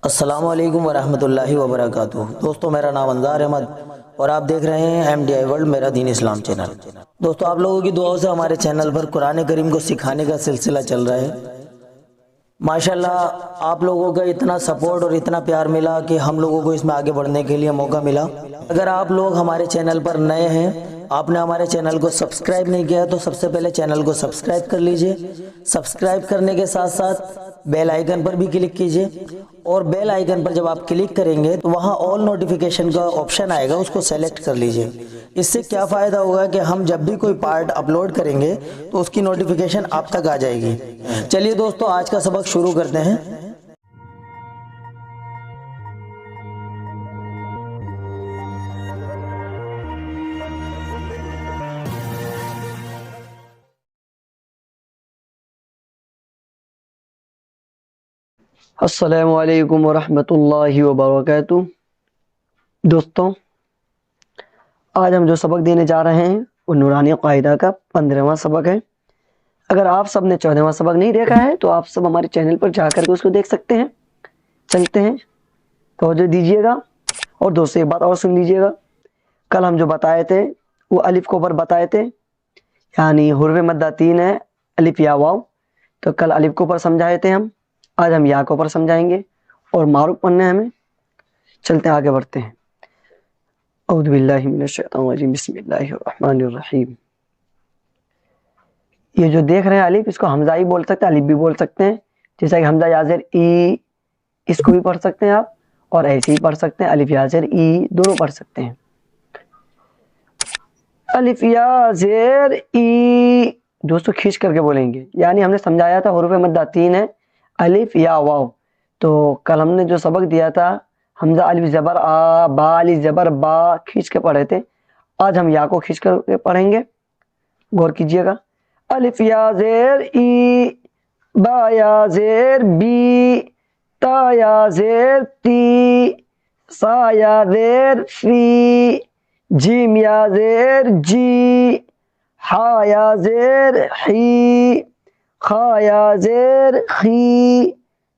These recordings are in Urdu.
السلام علیکم ورحمۃ اللہ وبرکاتہ۔ دوستو، میرا نام انظار احمد اور آپ دیکھ رہے ہیں MDI ورلڈ میرا دین اسلام چینل۔ دوستو، آپ لوگوں کی دعاؤں سے ہمارے چینل پر قرآن کریم کو سکھانے کا سلسلہ چل رہا ہے۔ ماشاءاللہ آپ لوگوں کا اتنا سپورٹ اور اتنا پیار ملا کہ ہم لوگوں کو اس میں آگے بڑھنے کے لیے موقع ملا۔ اگر آپ لوگ ہمارے چینل پر نئے ہیں، آپ نے ہمارے چینل کو سبسکرائب نہیں کیا تو سب سے پہلے چینل کو سبسکرائب کر لیجئے۔ سبسکرائب کرنے کے ساتھ ساتھ بیل آئیکن پر بھی کلک کیجئے، اور بیل آئیکن پر جب آپ کلک کریں گے تو وہاں آل نوٹیفیکیشن کا آپشن آئے گا، اس کو سیلیکٹ کر لیجئے۔ اس سے کیا فائدہ ہوگا کہ ہم جب بھی کوئی پارٹ اپلوڈ کریں گے تو اس کی نوٹیفیکیشن آپ تک آ جائے گی۔ چلیے دوستو، آج کا سبق شروع کرتے ہیں۔ السلام علیکم ورحمۃ اللہ وبرکاتہ۔ دوستوں، آج ہم جو سبق دینے جا رہے ہیں وہ نورانی قاعدہ کا 15واں سبق ہے۔ اگر آپ سب نے 14واں سبق نہیں دیکھا ہے تو آپ سب ہمارے چینل پر جا کر کے اس کو دیکھ سکتے ہیں۔ چلتے ہیں، توجہ دیجیے گا اور دوستوں ایک بات اور سن لیجیے گا۔ کل ہم جو بتائے تھے وہ الف کو اوپر بتائے تھے، یعنی حروف مدہ 3 ہے، الف یا واو۔ تو کل الف کو اوپر سمجھائے تھے ہم، آج ہم یا کو اوپر سمجھائیں گے اور معروف پڑھنا ہے ہمیں۔ چلتے ہیں، آگے بڑھتے ہیں۔ اعوذ باللہ من الشیطان الرجیم، بسم اللہ الرحمن الرحیم۔ یہ جو دیکھ رہے ہیں الف، اس کو حمزہ ہی بول سکتے ہیں، الف بھی بول سکتے ہیں، جیسا کہ حمزہ یا زیر ای، اس کو بھی پڑھ سکتے ہیں آپ، اور ایسے ہی پڑھ سکتے ہیں، الف یا زیر ای دونوں پڑھ سکتے ہیں۔ الف یا زیر ای دوستو کھینچ کر کے بولیں گے، یعنی ہم نے سمجھایا تھا حروف مدہ 3 ہے، الف یا واو۔ تو کل ہم نے جو سبق دیا تھا حمزہ الف زبر آ، با الف زبر با کھینچ کے پڑھے تھے، آج ہم یا کو کھینچ کر کے پڑھیں گے۔ غور کیجئے گا۔ الف یا زیر ای، با یا زیر بی، تا یا زیر تی، سا یا زیر فی، جیم یا زیر جی، ہا یا زیر حی، خا یا زیر خی،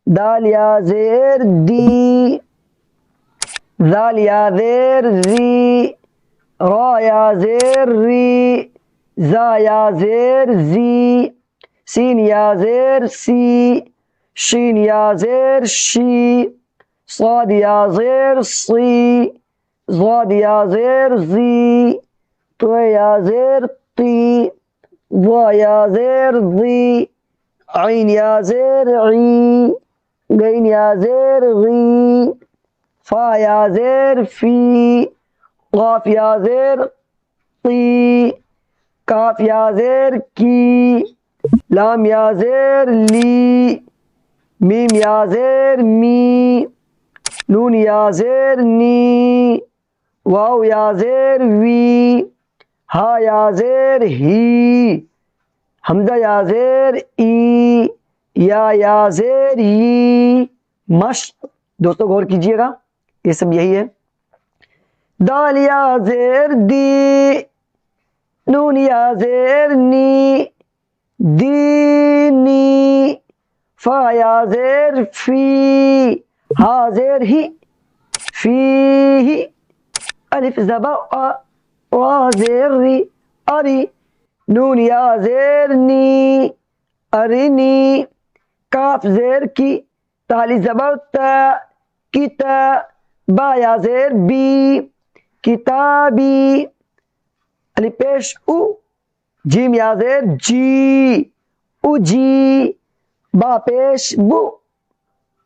دال یا زیر دی، زال یا زیر زی، را یا زیر ری، زا یا زیر زی، سین یا زیر سی، شین یا زیر شی، صاد یا زیر صی، ضاد یا زیر زی، تو یا زیر تی، وا یا زیر ضی، عین یا زیر عی، غین یا زیر غی، فا یا زیر فی، قاف یا زیر قی، کاف یا زیر کی، لام یا زیر لی، میم یا زیر می، نون یا زیر نی، واو یا زیر وی، ہا یا زیر ہی، حمزہ یا زیر ای، یا زیر ی۔ مشق دوستو غور کیجئے گا، یہ سب یہی ہے۔ دال یا زیر دی، نون یا زیر نی، دینی، فا یا زیر فی، ہا زیر ہی، فی ہی، الف زبر آ، را زیر ری، اری، نون یا زیر نی، ارنی، کاف زیر کی، تالی زبر تا، کتا، با یا زیر بی، کتابی، الف پیش او، جیم یا زیر جی، اجی، با پیش بو،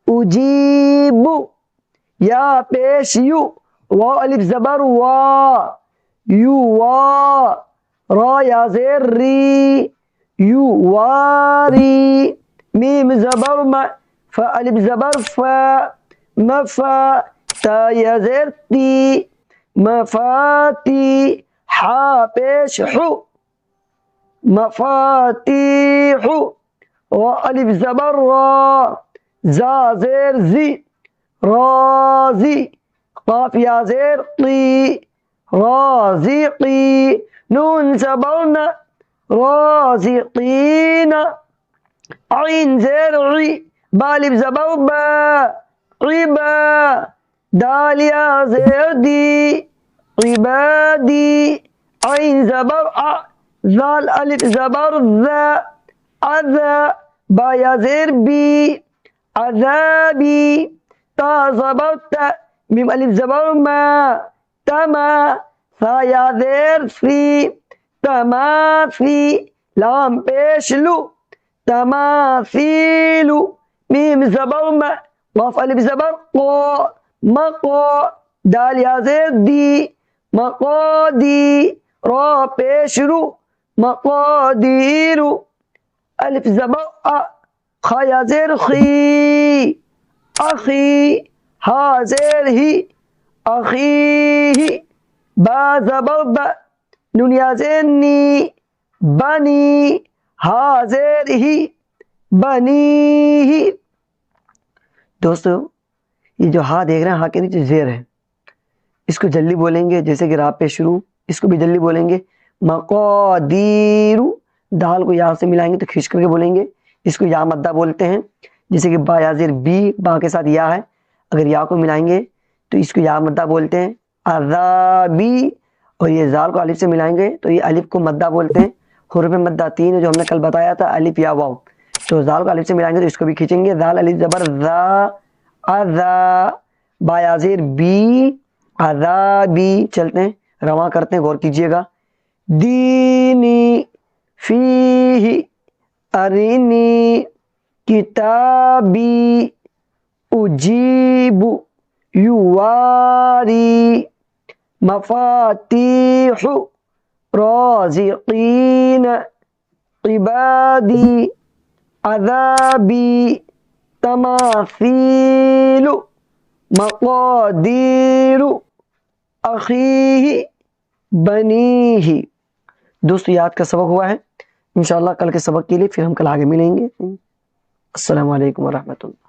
اجیبو، یا پیش یو، واو الف زبر وا، یو وا، را یا زیر ری، یو واری، میم زبر ما، فا الف زبر فا، مفا، تا یا زیر تی، مفاتی، حا پیش حو، مفاتیح، را الف زبر را، زا زیر زی، رازی، قاف یا زیر قی، رازقی، نون زبرنا، رازقین، عین زیر عی، با الف زبر با، عبا دال یا زیر دی عبادی عین زبر ذال الف زبر ذا اذا با یا زیر بی عذابی تا زبر تا میم الف زبر ما تما ثا یا زیر سی تماثی لام پیش لو تماثیلو میم زبر ما قاف الف زبر قا مقا دال یا زیر دی مقادی را پیش رو مقادیرو الف زبر خا یا زیر خی اخی ها زیر ہی اخیہ با زبر با نون یا زیر نی بنی ہا زیر ہی بنی. دوستو یہ جو ہا دیکھ رہے ہیں ہا کے نیچے زیر ہے, اس کو جلدی بولیں گے جیسے کہ را پہ شروع, اس کو بھی جلدی بولیں گے. مقادیرو دال کو یا سے ملائیں گے تو کھینچ کر کے بولیں گے, اس کو یا مدہ بولتے ہیں. جیسے کہ با یا زیر بی, با کے ساتھ یا ہے, اگر یا کو ملائیں گے تو اس کو یا مدہ بولتے ہیں. عذابی اور یہ زال کو الف سے ملائیں گے تو یہ الف کو مدہ بولتے ہیں. حروف مدہ تین ہے جو ہم نے کل بتایا تھا, الف یا واو, تو زال کو الف سے ملائیں گے تو اس کو بھی کھینچیں گے. زال الف زبر ذا اذا با یا زیر بی عذابی. چلتے ہیں رواں کرتے ہیں, غور کیجئے گا. دینی فیہ ارینی کتابی اجیب یواری مفاتیح رازقین عبادی عذابی تماثیل مقادیر اخیہ بنیہ. دوستو یاد کا سبق ہوا ہے, انشاءاللہ کل کے سبق کے لیے پھر ہم کل آگے ملیں گے. السلام علیکم ورحمۃ اللہ.